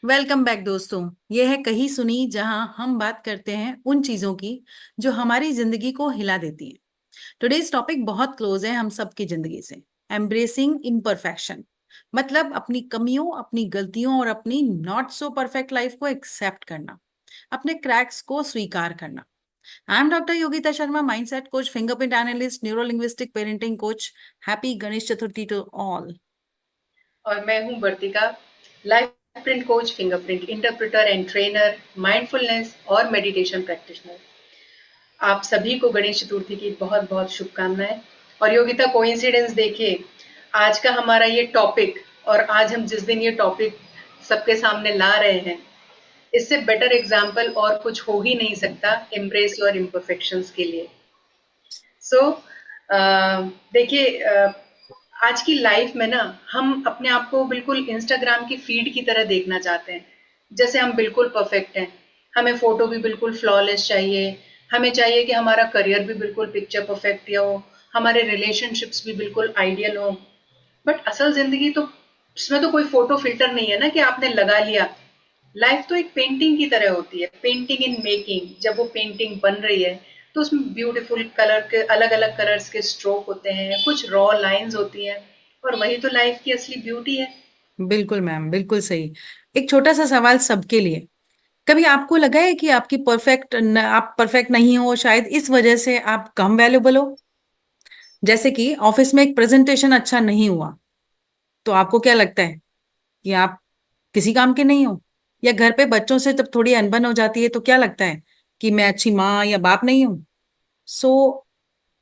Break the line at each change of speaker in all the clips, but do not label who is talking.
Welcome back दोस्तों। यह है कहीं सुनी, जहां हम बात करते हैं उन चीजों की जो हमारी जिंदगी को हिला देती हैं। टुडेज टॉपिक बहुत क्लोज है हम सबकी जिंदगी से। एम्ब्रेसिंग इम्परफेक्शन, मतलब अपनी कमियों, अपनी गलतियों और अपनी नॉट सो परफेक्ट लाइफ को एक्सेप्ट करना, अपने क्रैक्स को स्वीकार करना। I am doctor Yogita Sharma, mindset coach, fingerprint analyst, neuro linguistic parenting coach. Happy Ganesh Chaturthi to all.
और मैं हूं Vartika, life print coach, fingerprint interpreter and trainer, mindfulness और मेडिटेशन प्रैक्टिशनर। आप सभी को गणेश चतुर्थी की बहुत बहुत शुभकामनाएं। और योगिता, कोइंसिडेंस देखिए, आज का हमारा ये टॉपिक और आज हम जिस दिन ये टॉपिक सबके सामने ला रहे हैं, इससे बेटर एग्जाम्पल और कुछ हो ही नहीं सकता एम्ब्रेस योर इम्परफेक्शंस के लिए। सो देखिए, आज की लाइफ में ना हम अपने आप को बिल्कुल इंस्टाग्राम की फीड की तरह देखना चाहते हैं, जैसे हम बिल्कुल परफेक्ट हैं। हमें फोटो भी बिल्कुल फ्लॉलेस चाहिए, हमें चाहिए कि हमारा करियर भी बिल्कुल पिक्चर परफेक्ट हो, हमारे रिलेशनशिप्स भी बिल्कुल आइडियल हो। बट असल जिंदगी तो, उसमें तो कोई फोटो फिल्टर नहीं है ना कि आपने लगा लिया। लाइफ तो एक पेंटिंग की तरह होती है, पेंटिंग इन मेकिंग। जब वो पेंटिंग बन रही है तो उसमें ब्यूटीफुल कलर के अलग अलग कलर्स के स्ट्रोक होते हैं, कुछ रॉ लाइंस होती हैं, और वही तो लाइफ की असली ब्यूटी है।
बिल्कुल मैम, बिल्कुल सही। एक छोटा सा सवाल सबके लिए। कभी आपको लगा है कि आप परफेक्ट नहीं हो, शायद इस वजह से आप कम वैल्यूबल हो? जैसे कि ऑफिस में एक प्रेजेंटेशन अच्छा नहीं हुआ, तो आपको क्या लगता है कि आप किसी काम के नहीं हो? या घर पे बच्चों से जब थोड़ी अनबन हो जाती है तो क्या लगता है कि मैं अच्छी माँ या बाप नहीं हूँ? सो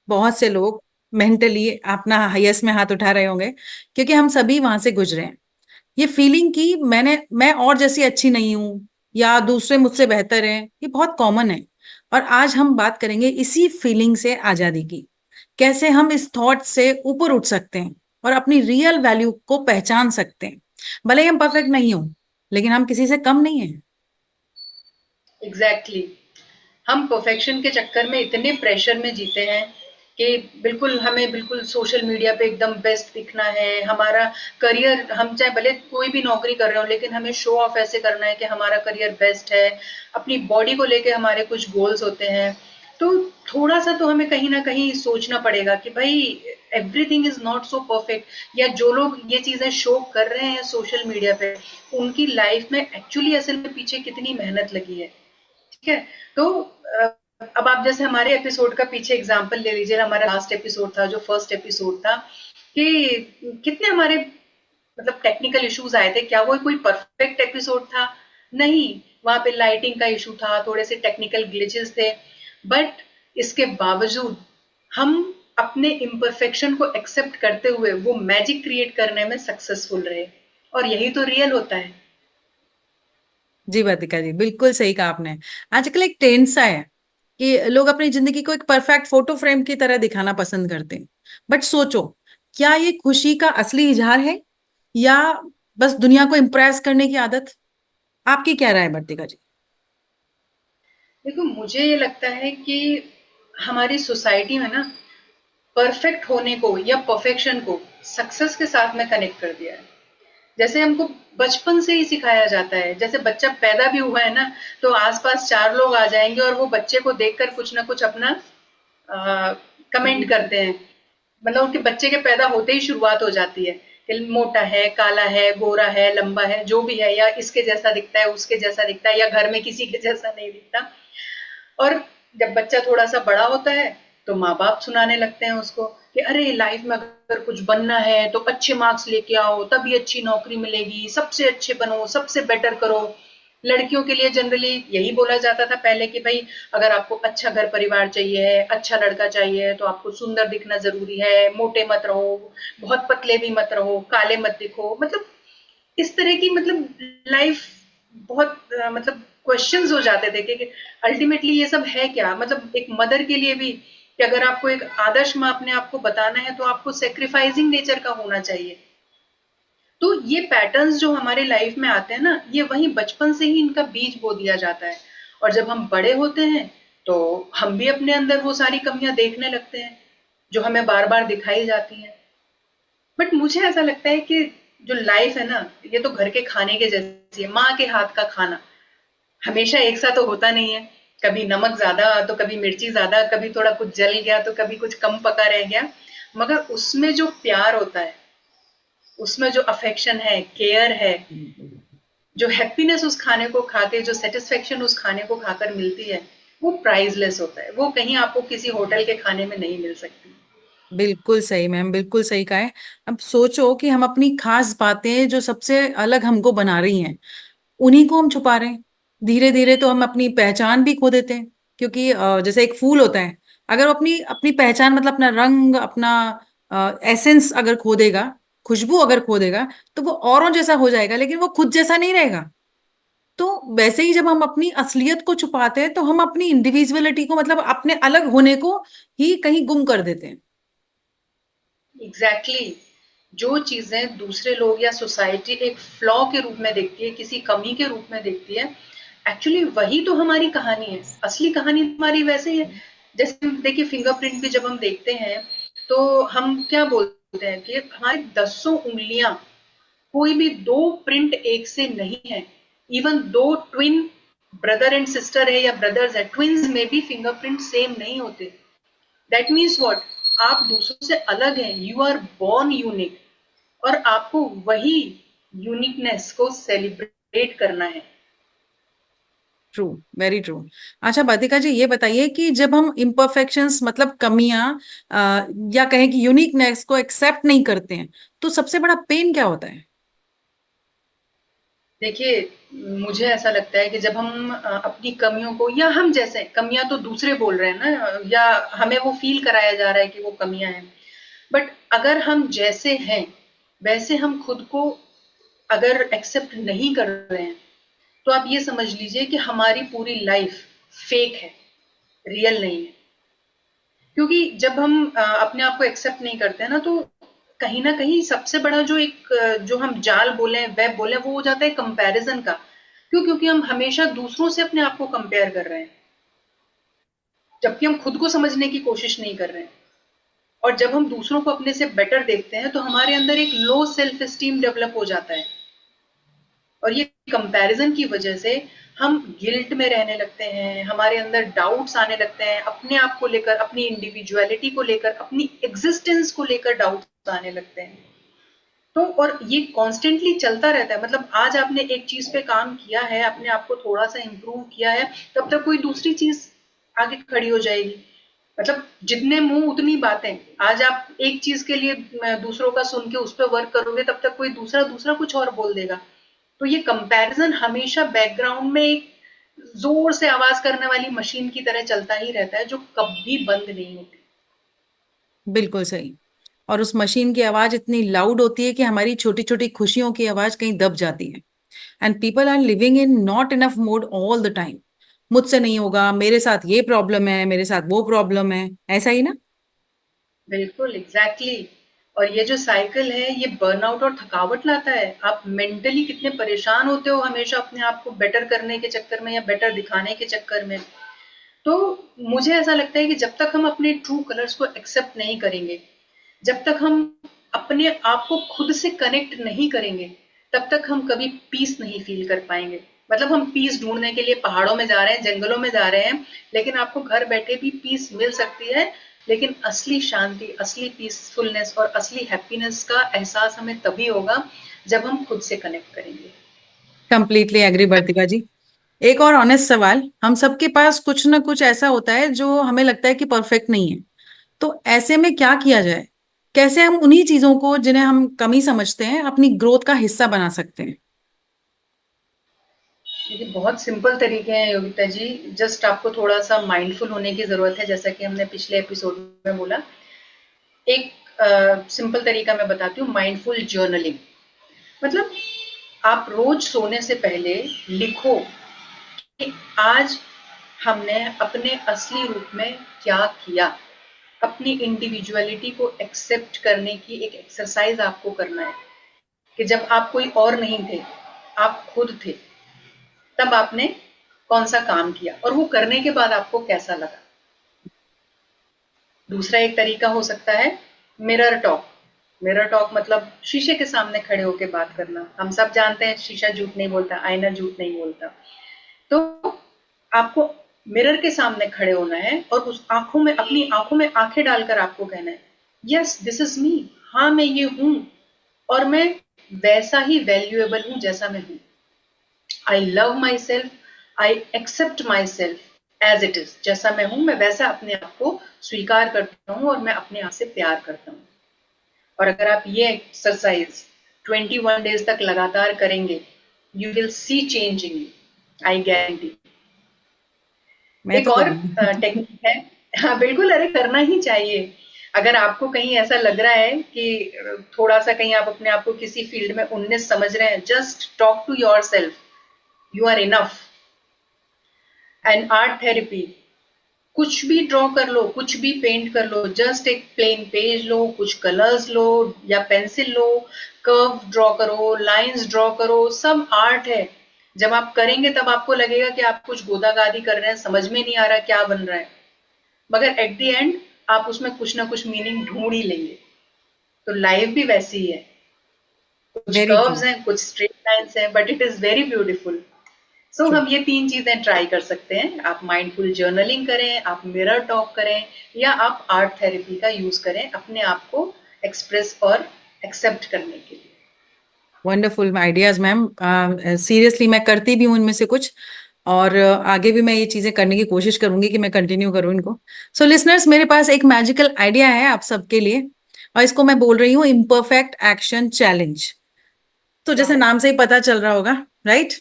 बहुत से लोग मेंटली अपना हाईएस्ट में हाथ उठा रहे होंगे, क्योंकि हम सभी वहां से गुजरे हैं। ये फीलिंग कि मैं और जैसी अच्छी नहीं हूं या दूसरे मुझसे बेहतर हैं, ये बहुत कॉमन है। और आज हम बात करेंगे इसी फीलिंग से आजादी की। कैसे हम इस थॉट से ऊपर उठ सकते हैं और अपनी रियल वैल्यू को पहचान सकते हैं। भले ही हम परफेक्ट नहीं हो, लेकिन हम किसी से कम नहीं है।
Exactly exactly. हम परफेक्शन के चक्कर में इतने प्रेशर में जीते हैं कि बिल्कुल हमें बिल्कुल सोशल मीडिया पे एकदम बेस्ट दिखना है। हमारा करियर, हम चाहे भले कोई भी नौकरी कर रहे हो, लेकिन हमें शो ऑफ ऐसे करना है कि हमारा करियर बेस्ट है। अपनी बॉडी को लेके हमारे कुछ गोल्स होते हैं। तो थोड़ा सा तो हमें कहीं ना कहीं सोचना पड़ेगा कि भाई, everything is not so perfect. या जो लोग ये चीजें शो कर रहे हैं सोशल मीडिया पे, उनकी लाइफ में एक्चुअली असल में पीछे कितनी मेहनत लगी है। ठीक है। तो अब आप जैसे हमारे एपिसोड का पीछे एग्जांपल ले लीजिए। हमारा लास्ट एपिसोड था, जो फर्स्ट एपिसोड था, कि कितने हमारे मतलब टेक्निकल इश्यूज आए थे। क्या वो कोई परफेक्ट एपिसोड था? नहीं। वहां पे लाइटिंग का इशू था, थोड़े से टेक्निकल ग्लिचेस थे। बट इसके बावजूद हम अपने इम्परफेक्शन को एक्सेप्ट करते हुए वो मैजिक क्रिएट करने में सक्सेसफुल रहे। और यही तो रियल होता है।
जी वर्तिका जी, बिल्कुल सही कहा आपने। आजकल एक ट्रेंड सा है कि लोग अपनी जिंदगी को एक परफेक्ट फोटो फ्रेम की तरह दिखाना पसंद करते हैं। बट सोचो, क्या ये खुशी का असली इजहार है या बस दुनिया को इम्प्रेस करने की आदत? आपकी क्या राय है वर्तिका जी?
देखो, मुझे ये लगता है कि हमारी सोसाइटी में ना परफेक्ट होने को या परफेक्शन को सक्सेस के साथ में कनेक्ट कर दिया है। जैसे हमको बचपन से ही सिखाया जाता है। जैसे बच्चा पैदा भी हुआ है ना, तो आसपास चार लोग आ जाएंगे और वो बच्चे को देखकर कुछ ना कुछ अपना कमेंट करते हैं। मतलब उनके बच्चे के पैदा होते ही शुरुआत हो जाती है कि मोटा है, काला है, गोरा है, लंबा है, जो भी है, या इसके जैसा दिखता है, उसके जैसा दिखता है, या घर में किसी के जैसा नहीं दिखता। और जब बच्चा थोड़ा सा बड़ा होता है, तो माँ बाप सुनाने लगते हैं उसको कि अरे, लाइफ में अगर कुछ बनना है तो अच्छे मार्क्स लेके आओ, तभी अच्छी नौकरी मिलेगी, सबसे अच्छे बनो, सबसे बेटर करो। लड़कियों के लिए जनरली यही बोला जाता था पहले कि भाई, अगर आपको अच्छा घर परिवार चाहिए है, अच्छा लड़का चाहिए, तो आपको सुंदर दिखना जरूरी है, मोटे मत रहो, बहुत पतले भी मत रहो, काले मत दिखो। मतलब इस तरह की, मतलब लाइफ बहुत मतलब क्वेश्चंस हो जाते थे कि अल्टीमेटली ये सब है क्या। मतलब एक मदर के लिए भी, कि अगर आपको एक आदर्श माँ अपने आप को बताना है, तो आपको सेक्रीफाइसिंग नेचर का होना चाहिए। तो ये पैटर्न्स जो हमारे लाइफ में आते हैं ना, ये वही बचपन से ही इनका बीज बो दिया जाता है। और जब हम बड़े होते हैं, तो हम भी अपने अंदर वो सारी कमियां देखने लगते हैं जो हमें बार बार दिखाई जाती हैं। बट मुझे ऐसा लगता है कि जो लाइफ है ना, ये तो घर के खाने के जैसी है, माँ के हाथ का खाना हमेशा एक सा तो होता नहीं है। कभी नमक ज्यादा तो कभी मिर्ची ज्यादा, कभी थोड़ा कुछ जल गया तो कभी कुछ कम पका रह गया, मगर उसमें जो प्यार होता है, उसमें जो अफेक्शन है, केयर है, जो हैप्पीनेस उस खाने को खा के, जो सेटिस्फेक्शन उस खाने को खाकर मिलती है, वो प्राइसलेस होता है। वो कहीं आपको किसी होटल के खाने में नहीं मिल सकती।
बिल्कुल सही मैम, बिल्कुल सही कहा है। अब सोचो कि हम अपनी खास बातें जो सबसे अलग हमको बना रही हैं, उन्हीं को हम छुपा रहे हैं। धीरे धीरे तो हम अपनी पहचान भी खो देते हैं। क्योंकि जैसे एक फूल होता है, अगर वो अपनी अपनी पहचान मतलब अपना रंग, अपना एसेंस अगर खो देगा, खुशबू अगर खो देगा, तो वो औरों जैसा हो जाएगा, लेकिन वो खुद जैसा नहीं रहेगा। तो वैसे ही जब हम अपनी असलियत को छुपाते हैं, तो हम अपनी इंडिविजुअलिटी को मतलब अपने अलग होने को ही कहीं गुम कर देते हैं।
एग्जैक्टली exactly, जो चीजें दूसरे लोग या सोसाइटी एक फ्लॉ के रूप में देखती है, किसी कमी के रूप में देखती है, एक्चुअली वही तो हमारी कहानी है। असली कहानी हमारी वैसे ही है। जैसे देखिए, फिंगरप्रिंट भी जब हम देखते हैं तो हम क्या बोलते हैं कि हमारी दसों उंगलियां, कोई भी दो प्रिंट एक से नहीं है। Even though twin brother and sister है या ब्रदर्स है, ट्विन्स में भी फिंगरप्रिंट सेम नहीं होते। दैट मीन्स व्हाट, आप दूसरों से अलग हैं, यू आर बोर्न यूनिक, और आपको वही यूनिकनेस को सेलिब्रेट करना है।
True, very true. अच्छा बातिका जी, ये बताइए कि जब हम इम्परफेक्शंस मतलब कमियां, या कहें कि यूनिकनेस को एक्सेप्ट नहीं करते हैं, तो सबसे बड़ा पेन क्या होता है?
देखिए, मुझे ऐसा लगता है कि जब हम अपनी कमियों को, या हम जैसे, कमियां तो दूसरे बोल रहे हैं ना, या हमें वो फील कराया जा रहा है कि वो कमियां हैं, बट अगर हम जैसे हैं वैसे हम खुद को अगर एक्सेप्ट नहीं कर रहे हैं, तो आप ये समझ लीजिए कि हमारी पूरी लाइफ फेक है, रियल नहीं है। क्योंकि जब हम अपने आप को एक्सेप्ट नहीं करते हैं ना, तो कहीं ना कहीं सबसे बड़ा जो एक जो हम जाल बोले, वेब बोले, वो हो जाता है कंपैरिजन का। क्यों? क्योंकि हम हमेशा दूसरों से अपने आप को कंपेयर कर रहे हैं, जबकि हम खुद को समझने की कोशिश नहीं कर रहे हैं। और जब हम दूसरों को अपने से बेटर देखते हैं, तो हमारे अंदर एक लो सेल्फ स्टीम डेवलप हो जाता है, और ये कंपैरिजन की वजह से हम गिल्ट में रहने लगते हैं, हमारे अंदर डाउट्स आने लगते हैं अपने आप को लेकर, अपनी इंडिविजुअलिटी को लेकर, अपनी एग्जिस्टेंस को लेकर डाउट्स आने लगते हैं। तो और ये कॉन्स्टेंटली चलता रहता है। मतलब आज आपने एक चीज पे काम किया है, अपने आप को थोड़ा सा इम्प्रूव किया है, तब तक कोई दूसरी चीज आगे खड़ी हो जाएगी। मतलब जितने मुंह उतनी बातें। आज आप एक चीज के लिए दूसरों का सुन के उस पर वर्क करोगे, तब तक कोई दूसरा दूसरा कुछ और बोल देगा। तो ये कंपैरिजन हमेशा बैकग्राउंड में एक जोर से आवाज करने वाली मशीन की तरह चलता ही रहता है, जो कभी बंद नहीं होती।
बिल्कुल सही। और उस मशीन की आवाज इतनी लाउड होती है कि हमारी छोटी छोटी खुशियों की आवाज कहीं दब जाती है। And people are living in not enough mode all the time. मुझसे नहीं होगा, मेरे साथ ये प्रॉब्लम है, मेरे साथ वो प्रॉब्लम है, ऐसा ही ना?
बिल्कुल, एग्जैक्टली exactly। और ये जो साइकिल है, ये बर्नआउट और थकावट लाता है। आप मेंटली कितने परेशान होते हो हमेशा अपने आप को बेटर करने के चक्कर में या बेटर दिखाने के चक्कर में। तो मुझे ऐसा लगता है कि जब तक हम अपने ट्रू कलर्स को एक्सेप्ट नहीं करेंगे, जब तक हम अपने आप को खुद से कनेक्ट नहीं करेंगे, तब तक हम कभी पीस नहीं फील कर पाएंगे। मतलब हम पीस ढूंढने के लिए पहाड़ों में जा रहे हैं, जंगलों में जा रहे हैं, लेकिन आपको घर बैठे भी पीस मिल सकती है। लेकिन असली शांति, असली पीसफुलनेस और असली हैप्पीनेस का एहसास हमें तभी होगा जब हम खुद से कनेक्ट करेंगे।
कंप्लीटली एग्री वर्तिका जी। एक और ऑनेस्ट सवाल, हम सबके पास कुछ ना कुछ ऐसा होता है जो हमें लगता है कि परफेक्ट नहीं है। तो ऐसे में क्या किया जाए? कैसे हम उन्हीं चीजों को जिन्हें हम कमी समझते हैं अपनी ग्रोथ का हिस्सा बना सकते हैं?
देखिए, बहुत सिंपल तरीके हैं योगिता जी। जस्ट आपको थोड़ा सा माइंडफुल होने की जरूरत है, जैसा कि हमने पिछले एपिसोड में बोला। एक सिंपल तरीका मैं बताती हूँ, माइंडफुल जर्नलिंग। मतलब आप रोज सोने से पहले लिखो कि आज हमने अपने असली रूप में क्या किया। अपनी इंडिविजुअलिटी को एक्सेप्ट करने की एक एक्सरसाइज आपको करना है, कि जब आप कोई और नहीं थे, आप खुद थे, तब आपने कौन सा काम किया और वो करने के बाद आपको कैसा लगा। दूसरा एक तरीका हो सकता है मिरर टॉक। मिरर टॉक मतलब शीशे के सामने खड़े होके बात करना। हम सब जानते हैं शीशा झूठ नहीं बोलता, आईना झूठ नहीं बोलता। तो आपको मिरर के सामने खड़े होना है और उस आंखों में, अपनी आंखों में आंखें डालकर आपको कहना है, यस दिस इज मी, हाँ मैं ये हूं, और मैं वैसा ही वैल्यूएबल हूं जैसा मैं हूं। I love myself, I accept myself as it is, जैसा मैं हूं मैं वैसा अपने आप को स्वीकार करता हूं और मैं अपने आप से प्यार करता हूं। और अगर आप ये एक्सरसाइज 21 डेज तक लगातार करेंगे, you will see change in you, I guarantee.
मैं
एक
तो
और
करूंगी।
टेक्निक है। हाँ बिल्कुल, अरे करना ही चाहिए। अगर आपको कहीं ऐसा लग रहा है कि थोड़ा सा कहीं आप अपने आप को किसी फील्ड में 19 समझ रहे हैं, just talk to yourself, you are enough. And art therapy, कुछ भी ड्रॉ कर लो, कुछ भी पेंट कर लो, जस्ट एक प्लेन पेज लो, कुछ कलर्स लो या पेंसिल लो, कर्व ड्रॉ करो, लाइंस ड्रॉ करो, सब आर्ट है। जब आप करेंगे तब आपको लगेगा कि आप कुछ गोदागादी कर रहे हैं, समझ में नहीं आ रहा क्या बन रहा है, मगर एट द एंड आप उसमें कुछ ना कुछ मीनिंग ढूंढ ही लेंगे। तो लाइफ भी वैसी ही है, कुछ
वेरी ट्रू।
कर्व्स हैं, कुछ स्ट्रेट लाइंस हैं, but it is very beautiful. So
true.
हम ये 3 चीजें ट्राई कर सकते हैं। आप माइंडफुल जर्नलिंग करें, आप मिरर टॉक करें, या आप आर्ट थेरेपी का यूज करें अपने आप को एक्सप्रेस और एक्सेप्ट करने के लिए।
वंडरफुल आइडियाज मैम, सीरियसली मैं करती भी हूँ इनमें से कुछ, और आगे भी मैं ये चीजें करने की कोशिश करूंगी कि मैं कंटिन्यू करूँ इनको। सो लिसनर्स, मेरे पास एक मैजिकल आइडिया है आप सबके लिए, और इसको मैं बोल रही हूँ इम्परफेक्ट एक्शन चैलेंज। तो जैसे
वाह,
नाम से ही पता चल रहा होगा, राइट,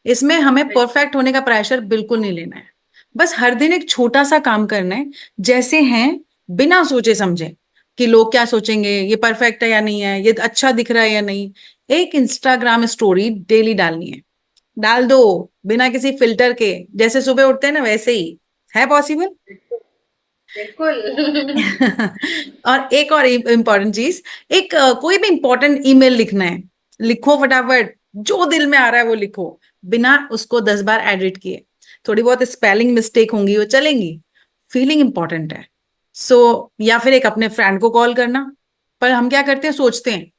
इसमें हमें
बिल्कुल।
परफेक्ट होने का प्रेशर बिल्कुल नहीं लेना है। बस हर दिन एक छोटा सा काम करना है, जैसे हैं, बिना सोचे समझे कि लोग क्या सोचेंगे, ये परफेक्ट है या नहीं है, ये अच्छा दिख रहा है या नहीं। एक इंस्टाग्राम स्टोरी डेली डालनी डाल दो, बिना किसी फिल्टर के, जैसे सुबह उठते हैं ना वैसे ही। है पॉसिबल?
बिल्कुल बिल्कुल।
और एक और इम्पॉर्टेंट चीज, एक कोई भी इंपॉर्टेंट ईमेल लिखना है, लिखो फटाफट, जो दिल में आ रहा है वो लिखो, बिना उसको 10 बार एडिट किए। थोड़ी बहुत स्पेलिंग मिस्टेक होंगी, वो चलेंगी, फीलिंग इंपॉर्टेंट है। सो या फिर एक अपने फ्रेंड को कॉल करना। पर हम क्या करते हैं, सोचते हैं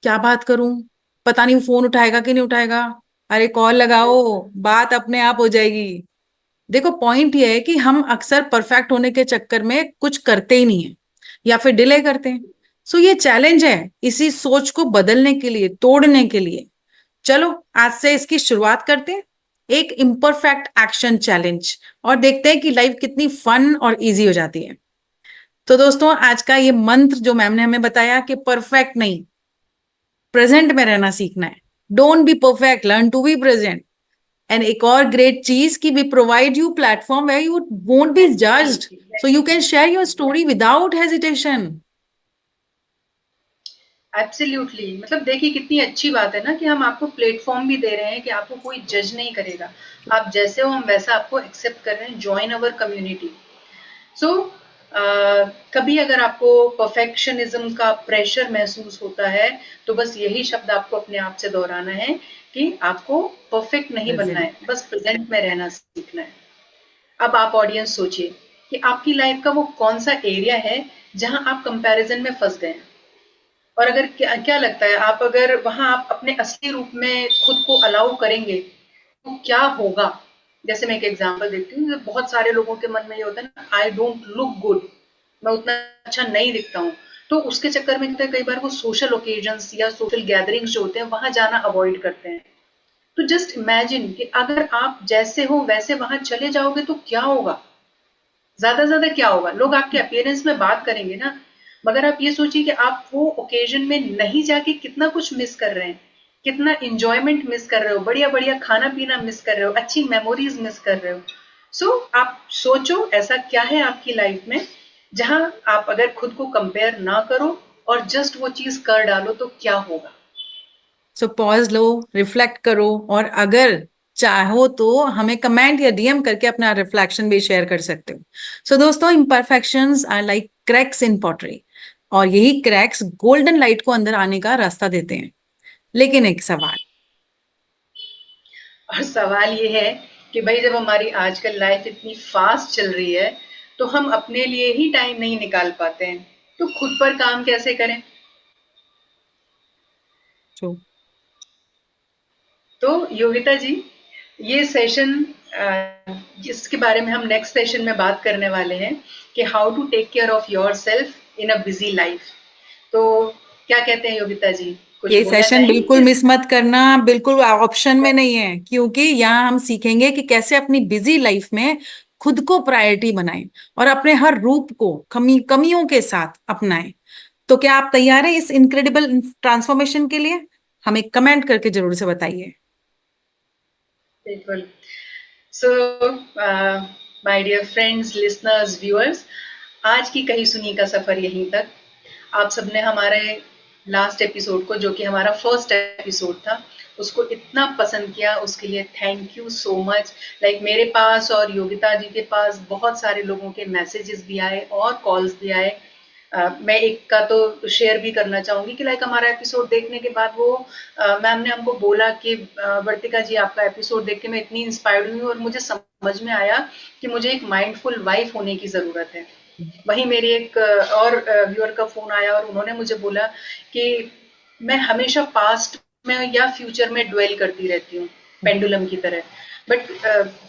क्या बात करूं, पता नहीं फोन उठाएगा कि नहीं उठाएगा। अरे कॉल लगाओ, बात अपने आप हो जाएगी। देखो पॉइंट ये है कि हम अक्सर परफेक्ट होने के चक्कर में कुछ करते ही नहीं है, या फिर डिले करते हैं। सो ये चैलेंज है इसी सोच को बदलने के लिए, तोड़ने के लिए। चलो आज से इसकी शुरुआत करते हैं, एक इम्परफेक्ट एक्शन चैलेंज, और देखते हैं कि लाइफ कितनी फन और इजी हो जाती है। तो दोस्तों, आज का ये मंत्र जो मैम ने हमें बताया कि परफेक्ट नहीं, प्रेजेंट में रहना सीखना है। Don't be perfect, learn to be present. And एक और ग्रेट चीज की, we provide you platform where you won't be
exactly
judged, so you
exactly
can share your story
exactly.
Without hesitation.
Absolutely, मतलब देखिए कितनी अच्छी बात है ना कि हम आपको प्लेटफॉर्म भी दे रहे हैं कि आपको कोई जज नहीं करेगा। आप जैसे हो हम वैसा आपको एक्सेप्ट कर रहे हैं, जॉइन अवर कम्युनिटी। सो कभी अगर आपको परफेक्शनिज्म का प्रेशर महसूस होता है, तो बस यही शब्द आपको अपने आप से दोहराना है कि आपको परफेक्ट नहीं बनना
प्रेजेंट।
है, बस प्रेजेंट में रहना सीखना है। अब आप ऑडियंस सोचिए कि आपकी लाइफ का वो कौन सा एरिया है जहां आप कंपैरिजन में फंस गए हैं। और अगर क्या क्या लगता है, आप अगर वहां आप अपने असली रूप में खुद को अलाउ करेंगे तो क्या होगा? जैसे मैं एक एग्जांपल देती हूँ, बहुत सारे लोगों के मन में ये होता है ना, आई डोंट लुक गुड, मैं उतना अच्छा नहीं दिखता हूँ। तो उसके चक्कर में क्या होता है, कई बार वो सोशल ओकेजन्स या सोशल गैदरिंग्स जो होते हैं वहां जाना अवॉइड करते हैं। तो जस्ट इमेजिन कि अगर आप जैसे हो वैसे वहां चले जाओगे तो क्या होगा? ज्यादा ज्यादा क्या होगा, लोग आपके अपीयरेंस में बात करेंगे ना, मगर आप ये सोचिए कि आप वो ओकेजन में नहीं जाके कितना कुछ मिस कर रहे हैं, कितना इंजॉयमेंट मिस कर रहे हो, बढ़िया बढ़िया खाना पीना मिस कर रहे हो, अच्छी मेमोरीज मिस कर रहे हो। सो आप सोचो ऐसा क्या है आपकी लाइफ में जहां आप अगर खुद को कंपेयर ना करो और जस्ट वो चीज कर डालो तो क्या होगा?
सो पॉज लो, रिफ्लेक्ट करो, और अगर चाहो तो हमें कमेंट या डीएम करके अपना रिफ्लेक्शन भी शेयर कर सकते हो। सो दोस्तों, imperfections are like cracks in pottery, और यही क्रैक्स गोल्डन लाइट को अंदर आने का रास्ता देते हैं। लेकिन एक सवाल।
और सवाल ये है कि भाई जब हमारी आजकल लाइफ इतनी फास्ट चल रही है, तो हम अपने लिए ही टाइम नहीं निकाल पाते हैं, तो खुद पर काम कैसे करें?
ट्रू।
तो योगिता जी, ये सेशन जिसके बारे में हम नेक्स्ट सेशन में बात करने वाले हैं कि how to take care of yourself in a busy life. तो क्या कहते हैं योगिता जी, कुछ
ये
बोलना
सेशन
चाहेंगी
बिल्कुल
इस?
मिस मत करना, बिल्कुल ऑप्शन में नहीं है, क्योंकि यहाँ हम सीखेंगे कि कैसे अपनी बिजी लाइफ में खुद को प्रायोरिटी बनाएं और अपने हर रूप को कमियों के साथ अपनाएं। तो क्या आप तैयार हैं इस इनक्रेडिबल ट्रांसफॉर्मेशन के लिए? हमें कमेंट करके जरूर से बताइए।
बिल्कुल। So my dear friends, listeners, viewers, आज की कही सुनी का सफर यहीं तक। आप सबने हमारे लास्ट एपिसोड को, जो कि हमारा फर्स्ट एपिसोड था, उसको इतना पसंद किया, उसके लिए thank you so much. Like मेरे पास और योगिता जी के पास बहुत सारे लोगों के मैसेजेस भी आए और कॉल्स भी आए। मैं एक का तो शेयर भी करना चाहूंगी कि लाइक हमारा एपिसोड देखने के बाद वो मैम ने हमको बोला कि वर्तिका जी, आपका एपिसोड देख के मैं इतनी इंस्पायर्ड हुई और मुझे समझ में आया कि मुझे एक माइंडफुल वाइफ होने की जरूरत है। वहीं मेरी एक और व्यूअर का फोन आया और उन्होंने मुझे बोला कि मैं हमेशा पास्ट में या फ्यूचर में ड्वेल करती रहती हूँ, पेंडुलम की तरह। But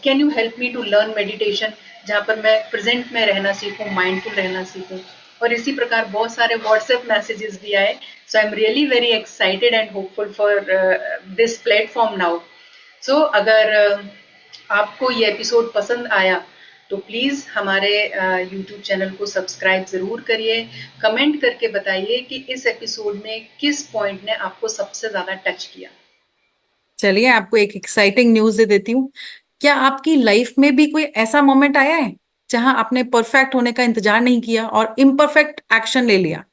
can you help me to learn meditation, जहाँ पर मैं प्रेजेंट में रहना सीखूं, माइंडफुल रहना सीखूं। और इसी प्रकार बहुत सारे व्हाट्सएप मैसेजेस भी आए। So I am really very excited and hopeful for this platform now. So अगर आपको ये एपिसोड पसंद आया तो प्लीज हमारे यूट्यूब चैनल को सब्सक्राइब जरूर करिए। कमेंट करके बताइए कि इस एपिसोड में किस पॉइंट ने आपको सबसे ज्यादा टच किया।
चलिए, आपको एक एक्साइटिंग न्यूज दे देती हूँ। क्या आपकी लाइफ में भी कोई ऐसा मोमेंट आया है जहां आपने परफेक्ट होने का इंतजार नहीं किया और इम्परफेक्ट एक्शन ले लिया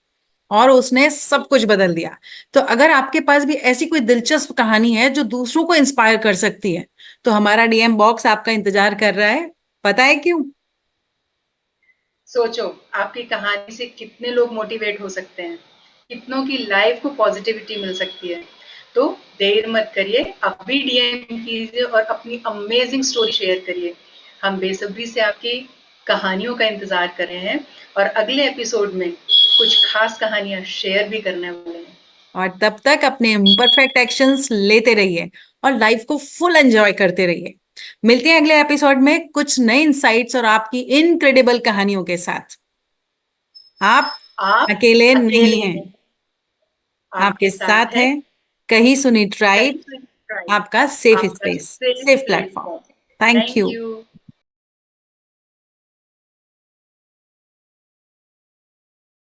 और उसने सब कुछ बदल दिया? तो अगर आपके पास भी ऐसी कोई दिलचस्प कहानी है जो दूसरों को इंस्पायर कर सकती है, तो हमारा डीएम बॉक्स आपका इंतजार कर रहा है। पता है क्यों?
सोचो, आपकी कहानी से कितने लोग मोटिवेट हो सकते हैं, कितनों की लाइफ को पॉजिटिविटी मिल सकती है। तो देर मत करिए, अभी डीएम कीजिए और अपनी अमेजिंग स्टोरी शेयर करिए। हम बेसब्री से आपकी कहानियों का इंतजार कर रहे हैं और अगले एपिसोड में कुछ खास कहानियां शेयर भी करने वाले हैं।
और तब तक अपने इम्परफेक्ट एक्शंस लेते रहिए और लाइफ को फुल एंजॉय करते रहिए। मिलते हैं अगले एपिसोड में कुछ नए इंसाइट्स और आपकी इनक्रेडिबल कहानियों के साथ। आप
आप
अकेले नहीं
अकेले
हैं,
हैं,
आपके
आपके साथ
साथ
है
है कहीं सुनी
कहीं
ट्राइब,
सुनी ट्राइब,
आपका सेफ
आपका
space,
safe
safe platform.
Platform.
Thank
thank
you.
You.